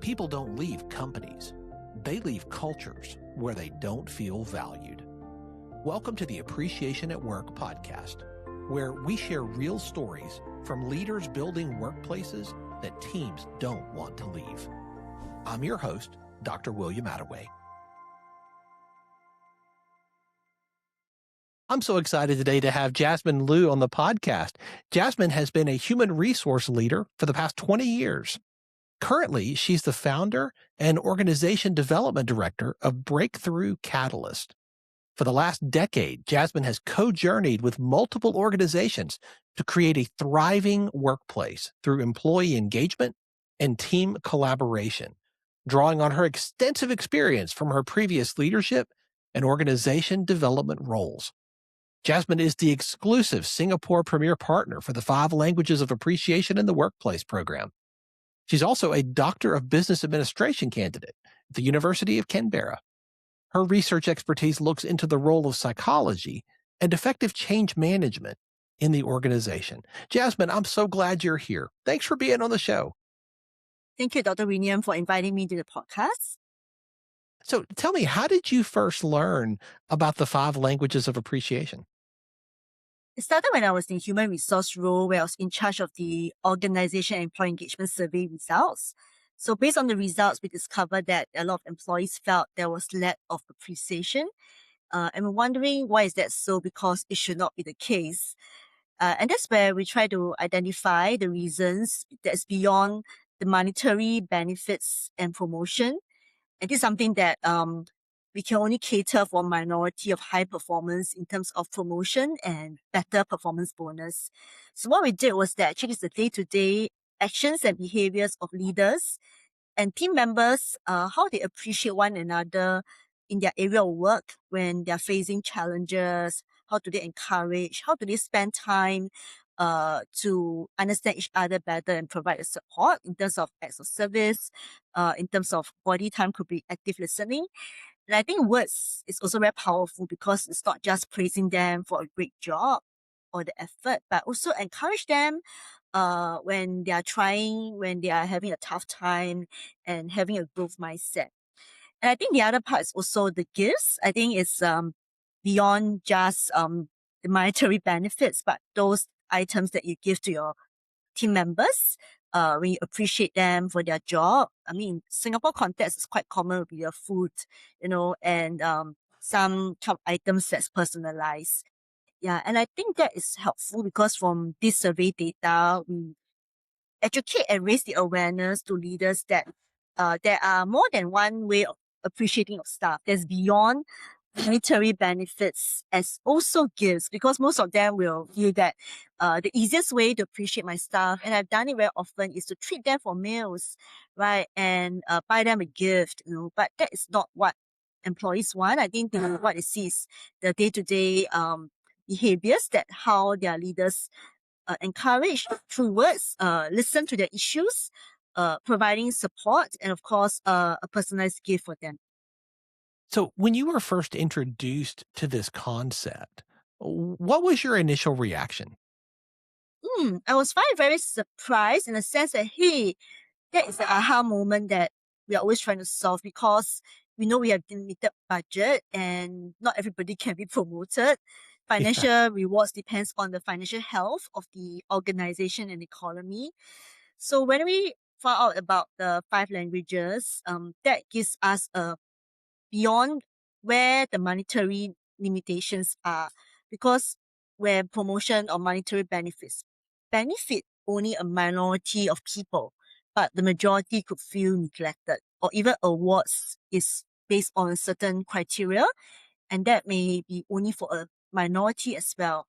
People don't leave companies. They leave cultures where they don't feel valued. Welcome to the Appreciation at Work podcast, where we share real stories from leaders building workplaces that teams don't want to leave. I'm your host, Dr. William Attaway. I'm so excited today to have Jasmine Liew on the podcast. Jasmine has been a human resource leader for the past 20 years. Currently, she's the founder and organization development director of Breakthrough Catalyst. For the last decade, Jasmine has co-journeyed with multiple organizations to create a thriving workplace through employee engagement and team collaboration, drawing on her extensive experience from her previous leadership and organization development roles. Jasmine is the exclusive Singapore Premier Partner for the 5 Languages of Appreciation in the Workplace program. She's also a Doctor of Business Administration candidate at the University of Canberra. Her research expertise looks into the role of psychology and effective change management in the organization. Jasmine, I'm so glad you're here. Thanks for being on the show. Thank you, Dr. William, for inviting me to the podcast. So tell me, how did you first learn about the 5 Languages of Appreciation? It started when I was in human resource role, where I was in charge of the organization employee engagement survey results. So based on the results, we discovered that a lot of employees felt there was lack of appreciation. And we're wondering why is that so, because it should not be the case. And that's where we try to identify the reasons that's beyond the monetary benefits and promotion. And this is something that we can only cater for a minority of high performance in terms of promotion and better performance bonus. So what we did was that check the day-to-day actions and behaviors of leaders and team members, how they appreciate one another in their area of work when they're facing challenges, how do they encourage, how do they spend time to understand each other better and provide the support in terms of acts of service, in terms of body time could be active listening. And I think words is also very powerful because it's not just praising them for a great job or the effort, but also encourage them when they are trying, when they are having a tough time and having a growth mindset. And I think the other part is also the gifts. I think it's beyond just the monetary benefits, but those items that you give to your team members when you appreciate them for their job. I mean, Singapore context is quite common with your food, and some kind of items that's personalized. Yeah, and I think that is helpful because from this survey data, we educate and raise the awareness to leaders that there are more than one way of appreciating your staff. There's beyond monetary benefits as also gifts, because most of them will feel that the easiest way to appreciate my staff, and I've done it very often, is to treat them for meals, right? And buy them a gift, but that is not what employees want. I think what they see is the day-to-day behaviors that how their leaders encourage through words, listen to their issues, providing support, and of course, a personalized gift for them. So when you were first introduced to this concept, what was your initial reaction? I was very surprised in the sense that, hey, that is the aha moment that we are always trying to solve, because we know we have limited budget and not everybody can be promoted. Financial rewards depends on the financial health of the organization and economy. So when we found out about the 5 languages, that gives us a beyond where the monetary limitations are, because where promotion or monetary benefits benefit only a minority of people, but the majority could feel neglected, or even awards is based on certain criteria, and that may be only for a minority as well.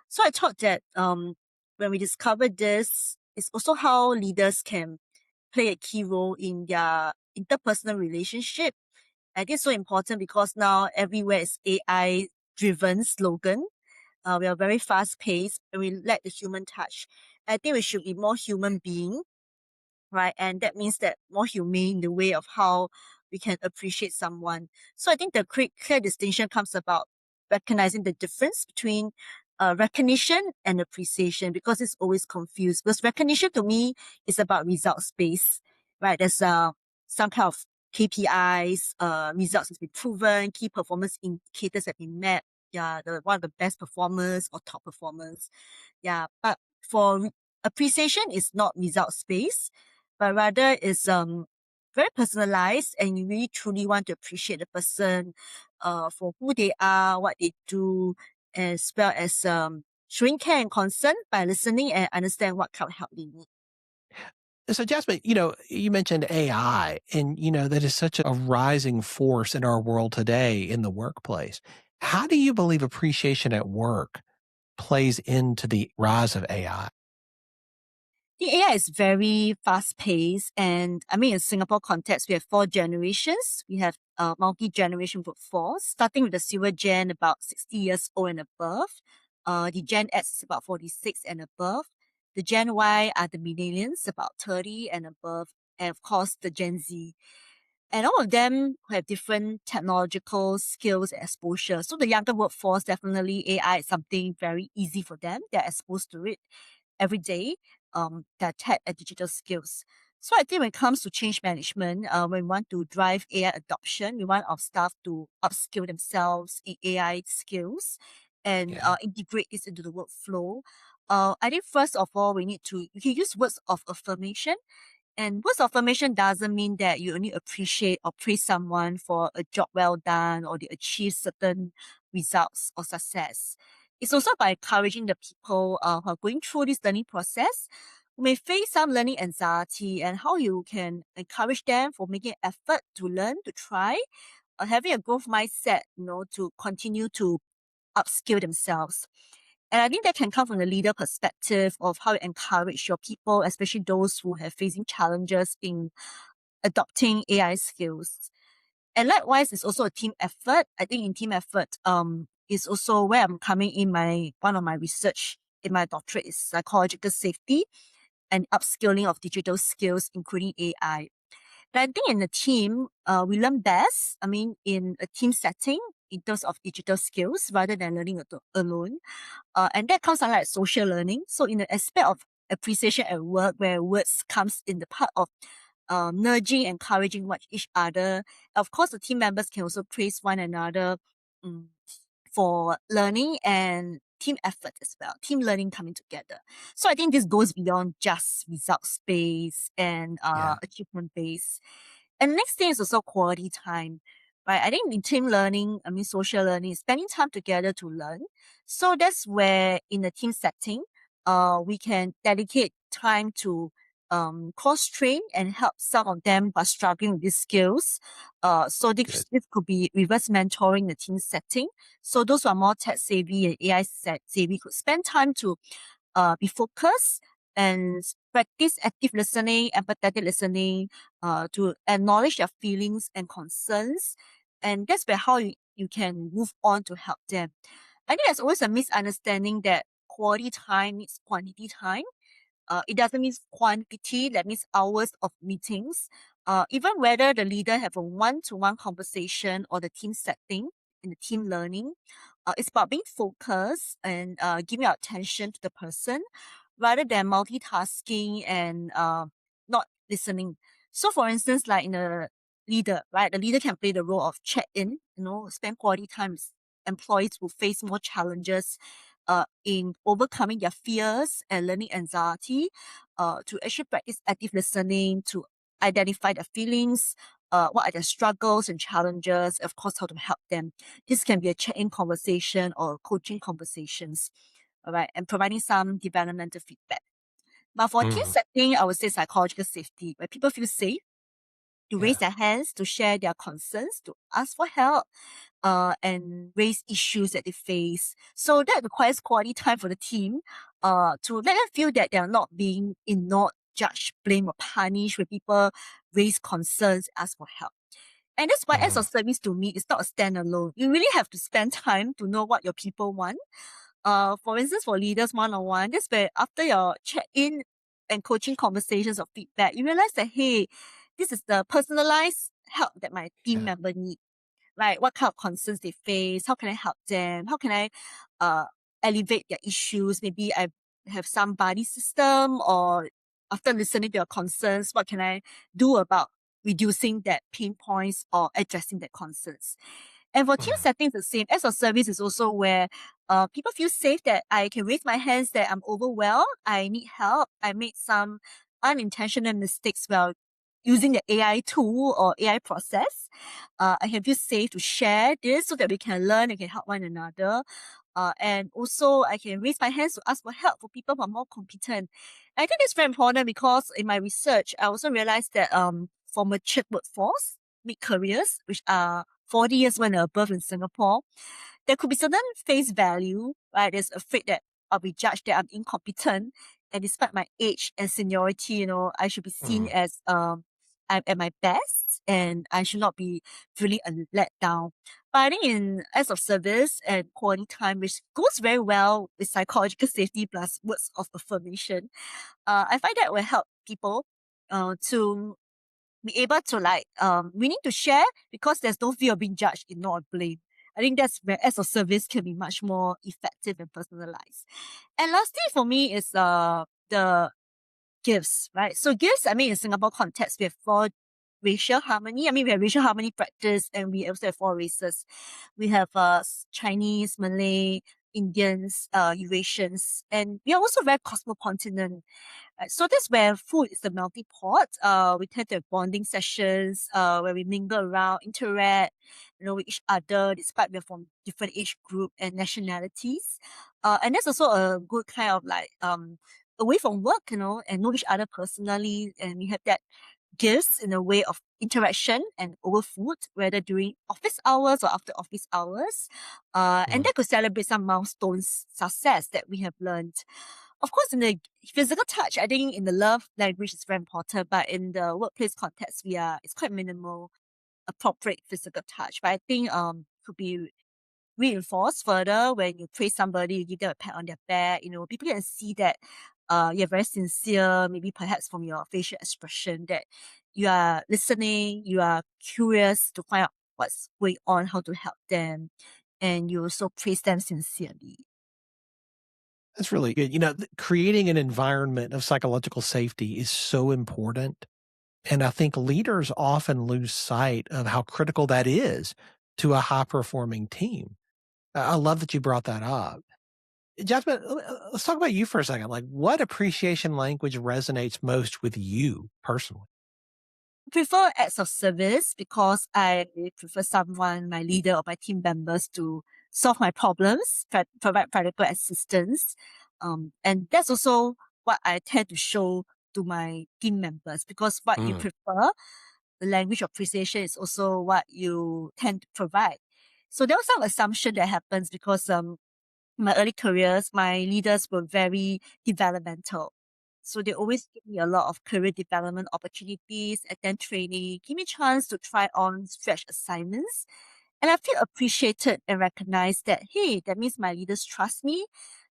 So I thought that when we discovered this, it's also how leaders can play a key role in their interpersonal relationship. I think it's so important because now everywhere is AI driven slogan. We are very fast paced and we lack the human touch. I think we should be more human being, right? And that means that more humane in the way of how we can appreciate someone. So I think the clear distinction comes about recognizing the difference between recognition and appreciation, because it's always confused. Because recognition to me is about results based, right? There's some kind of KPIs, results has been proven, key performance indicators have been met. Yeah, one of the best performers or top performers. Yeah, but for appreciation is not results based, but rather is very personalized, and you really truly want to appreciate the person for who they are, what they do, as well as showing care and concern by listening and understand what kind of help they need. So, Jasmine, you mentioned AI, and, that is such a rising force in our world today in the workplace. How do you believe appreciation at work plays into the rise of AI? The AI is very fast paced, and I mean, in Singapore context, we have 4 generations. We have multi-generation workforce, starting with the silver gen, about 60 years old and above. The Gen X is about 46 and above. The Gen Y are the millennials, about 30 and above, and of course the Gen Z. And all of them have different technological skills and exposure. So the younger workforce, definitely AI is something very easy for them. They're exposed to it every day, their tech and digital skills. So I think when it comes to change management, when we want to drive AI adoption, we want our staff to upskill themselves in AI skills and Yeah, integrate this into the workflow. I think first of all, you can use words of affirmation, and words of affirmation doesn't mean that you only appreciate or praise someone for a job well done or they achieve certain results or success. It's also by encouraging the people who are going through this learning process, who may face some learning anxiety, and how you can encourage them for making effort to learn, to try, or having a growth mindset, to continue to upskill themselves. And I think that can come from the leader perspective of how you encourage your people, especially those who have facing challenges in adopting AI skills. And likewise, it's also a team effort. I think in team effort, is also where I'm coming in. One of my research in my doctorate is psychological safety and upskilling of digital skills, including AI. But I think in a team, we learn best, I mean, in a team setting in terms of digital skills rather than learning alone. And that comes under like social learning. So in the aspect of appreciation at work, where words comes in the part of nudging, encouraging each other. Of course, the team members can also praise one another um, for learning and team effort as well, team learning coming together. So I think this goes beyond just results based and yeah, achievement based. And the next thing is also quality time. Right. I think in team learning, I mean social learning, is spending time together to learn. So that's where in a team setting, we can dedicate time to cross train and help some of them who are struggling with these skills. So good. this could be reverse mentoring in the team setting. So those who are more tech savvy and AI savvy could spend time to be focused and practice active listening, empathetic listening, to acknowledge their feelings and concerns. And that's where how you can move on to help them. I think there's always a misunderstanding that quality time means quantity time. It doesn't mean quantity, that means hours of meetings. Even whether the leader have a one-to-one conversation or the team setting in the team learning, it's about being focused and giving our attention to the person rather than multitasking and not listening. So for instance, like in a leader, right? The leader can play the role of check-in, spend quality time with employees who face more challenges in overcoming their fears and learning anxiety, to actually practice active listening, to identify their feelings, what are their struggles and challenges, of course, how to help them. This can be a check-in conversation or coaching conversations, all right, and providing some developmental feedback. But for team Mhm. setting, I would say psychological safety, where people feel safe to raise Yeah. their hands, to share their concerns, to ask for help, and raise issues that they face. So that requires quality time for the team, to let them feel that they are not being ignored, judged, blamed, or punished when people raise concerns, ask for help. And that's why acts Mhm. of service to me is not a standalone. You really have to spend time to know what your people want. For instance, for leaders one-on-one, that's where after your check-in and coaching conversations or feedback, you realize that, hey, this is the personalized help that my team Yeah. member needs, right? What kind of concerns they face? How can I help them? How can I elevate their issues? Maybe I have some buddy system, or after listening to your concerns, what can I do about reducing that pain points or addressing their concerns. And for team settings, the same. Acts of service is also where people feel safe that I can raise my hands that I'm overwhelmed, I need help, I made some unintentional mistakes while using the AI tool or AI process. I can feel safe to share this so that we can learn and can help one another. And also, I can raise my hands to ask for help for people who are more competent. I think it's very important because in my research, I also realized that for mature workforce, mid-careers, which are 40 years when above in Singapore, there could be certain face value, right? There's afraid that I'll be judged that I'm incompetent. And despite my age and seniority, I should be seen as I'm at my best and I should not be feeling let down. But I think in acts of service and quality time, which goes very well with psychological safety plus words of affirmation, I find that will help people to be able to we need to share because there's no fear of being judged, ignored, or blamed. I think that's where acts of service can be much more effective and personalized. And lastly, for me, is the gifts, right? So gifts, I mean, in Singapore context, we have 4 racial harmony. I mean, we have racial harmony practice, and we also have 4 races. We have Chinese, Malay, Indians, Eurasians, and we are also very cosmopolitan. Right? So that's where food is the melting pot. We tend to have bonding sessions, where we mingle around, interact, with each other, despite we're from different age group and nationalities. And that's also a good kind of away from work, and know each other personally, and we have that gifts in a way of interaction and over food, whether during office hours or after office hours. And that could celebrate some milestones, success that we have learned. Of course, in the physical touch, I think in the love language is very important, but in the workplace context, it's quite minimal, appropriate physical touch. But I think could be reinforced further when you praise somebody, you give them a pat on their back. People can see that you're very sincere, maybe perhaps from your facial expression, that you are listening, you are curious to find out what's going on, how to help them, and you also praise them sincerely. That's really good. Creating an environment of psychological safety is so important. And I think leaders often lose sight of how critical that is to a high performing team. I love that you brought that up. Jasmine, let's talk about you for a second. Like, what appreciation language resonates most with you personally? Prefer acts of service because I prefer someone, my leader or my team members, to solve my problems, provide practical assistance. And that's also what I tend to show to my team members, because what you prefer, the language of appreciation, is also what you tend to provide. So there was some assumption that happens because my early careers, my leaders were very developmental. So they always give me a lot of career development opportunities, attend training, give me a chance to try on stretch assignments. And I feel appreciated and recognized that, hey, that means my leaders trust me.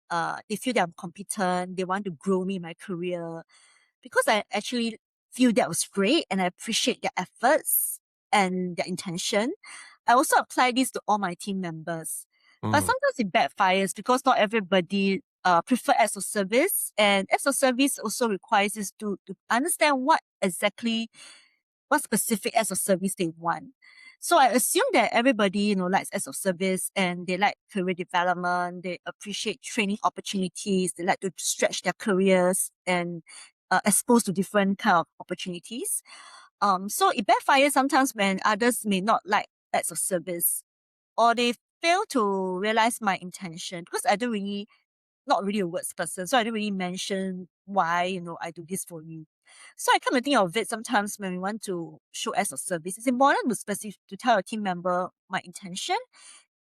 They feel that I'm competent. They want to grow me in my career. Because I actually feel that was great and I appreciate their efforts and their intention. I also apply this to all my team members. But sometimes it backfires because not everybody prefer acts of service. And acts of service also requires us to understand what specific acts of service they want. So I assume that everybody, likes acts of service and they like career development. They appreciate training opportunities. They like to stretch their careers and exposed to different kind of opportunities. So it backfires sometimes when others may not like acts of service, or they fail to realize my intention, because I don't really, not really a words person, so I don't really mention why, I do this for you. So I come to think of it sometimes when we want to show acts of service, it's important to tell a team member my intention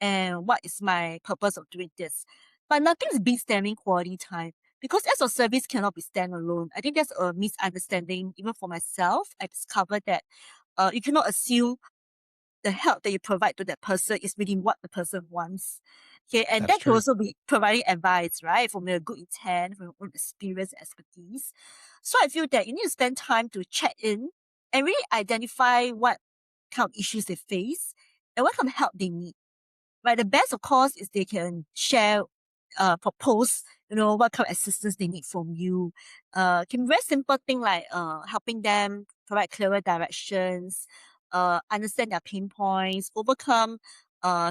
and what is my purpose of doing this. But nothing beats standing quality time, because acts of service cannot be standalone. I think that's a misunderstanding even for myself. I discovered that you cannot assume the help that you provide to that person is within what the person wants. Okay, and That's that could true. also be providing advice, right? From your good intent, from your own experience and expertise. So I feel that you need to spend time to check in and really identify what kind of issues they face and what kind of help they need. Right. The best, of course, is they can share, propose, what kind of assistance they need from you. Can be very simple thing like helping them provide clearer directions, understand their pain points, overcome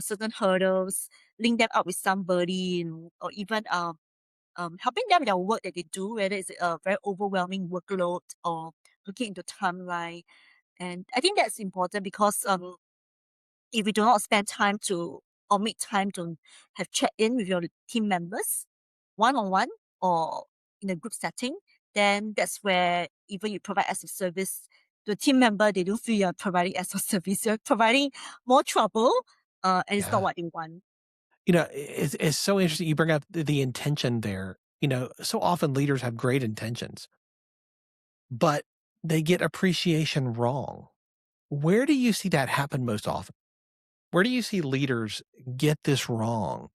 certain hurdles, link them up with somebody, or even helping them with their work that they do, whether it's a very overwhelming workload or looking into timeline. And I think that's important because if you do not spend time to or make time to have check in with your team members one on one or in a group setting, then that's where even you provide as a service to a team member, they don't feel you're providing as a service. You're providing more trouble, and it's not Yeah. what they want. It's so interesting you bring up the intention there. So often leaders have great intentions, but they get appreciation wrong. Where do you see that happen most often? Where do you see leaders get this wrong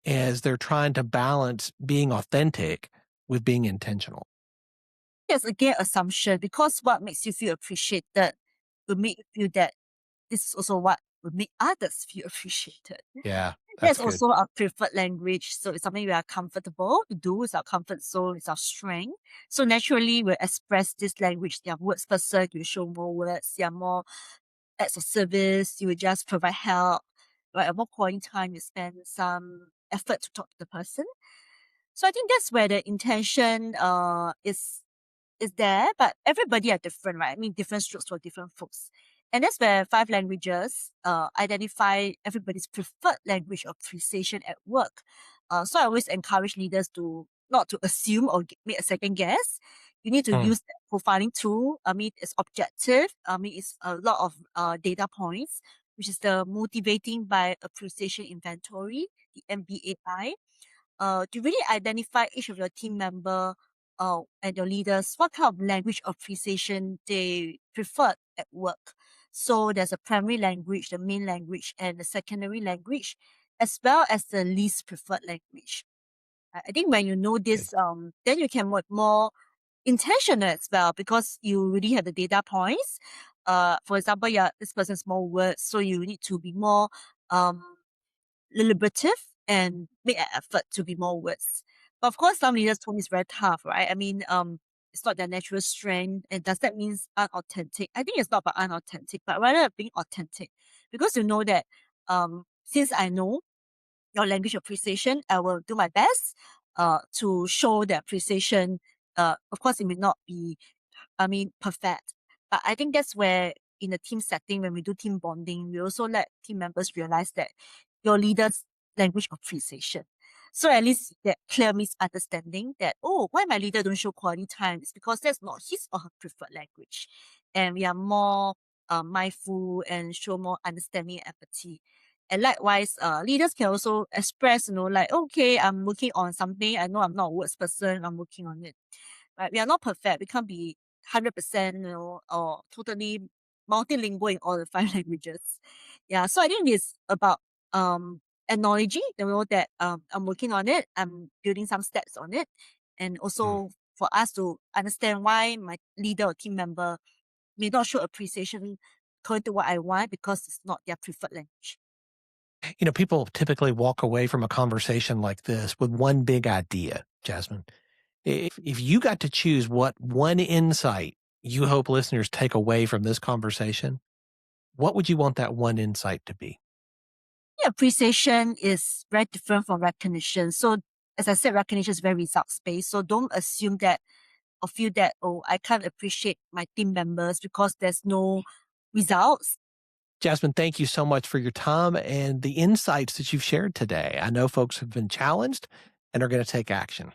as they're trying to balance being authentic with being intentional? Yes, again, assumption because what makes you feel appreciated will make you feel that this is also what would make others feel appreciated. Yeah, that's That's good. also our preferred language. So it's something we are comfortable to do. It's our comfort zone. It's our strength. So naturally, we'll express this language. They are words person. You show more words. They are more acts of service. You will just provide help. Right? At one point in time, you spend some effort to talk to the person. So I think that's where the intention is there, but everybody are different, right? I mean, different strokes for different folks. And that's where five languages identify everybody's preferred language of appreciation at work. So I always encourage leaders to not to assume or make a second guess. You need to Mm, use that profiling tool. I mean, it's objective. I mean, it's a lot of data points, which is the motivating by appreciation inventory, the MBAI, to really identify each of your team member and your leaders, what kind of language appreciation they prefer at work. So there's a primary language, the main language, and the secondary language, as well as the least preferred language. I think when you know good. this, then you can work more intentional as well because you really have the data points. For example, yeah, this person's more words, so you need to be more um deliberative and make an effort to be more words. But of course, some leaders told me it's very tough, right? I mean, it's not their natural strength. And does that mean unauthentic? I think it's not about unauthentic, but rather being authentic. Because you know that since I know your language appreciation, I will do my best to show the appreciation. Of course, it may not be perfect. But I think that's where in a team setting, when we do team bonding, we also let team members realize that your leader's language appreciation. So at least that clear misunderstanding that, oh, why my leader don't show quality time is because that's not his or her preferred language. And we are more mindful and show more understanding and empathy. And likewise, leaders can also express, like, okay, I'm working on something. I know I'm not a words person. I'm working on it. Right? We are not perfect. We can't be 100%, or totally multilingual in all the five languages. Yeah. So I think it's about acknowledging, that I'm working on it. I'm building some steps on it. And Mm. also for us to understand why my leader or team member may not show appreciation according to what I want because it's not their preferred language. People typically walk away from a conversation like this with one big idea, Jasmine. If you got to choose what one insight you hope listeners take away from this conversation, what would you want that one insight to be? Yeah, appreciation is very different from recognition. So as I said, recognition is very results based. So don't assume that or feel that, oh, I can't appreciate my team members because there's no results. Jasmine, thank you so much for your time and the insights that you've shared today. I know folks have been challenged and are going to take action.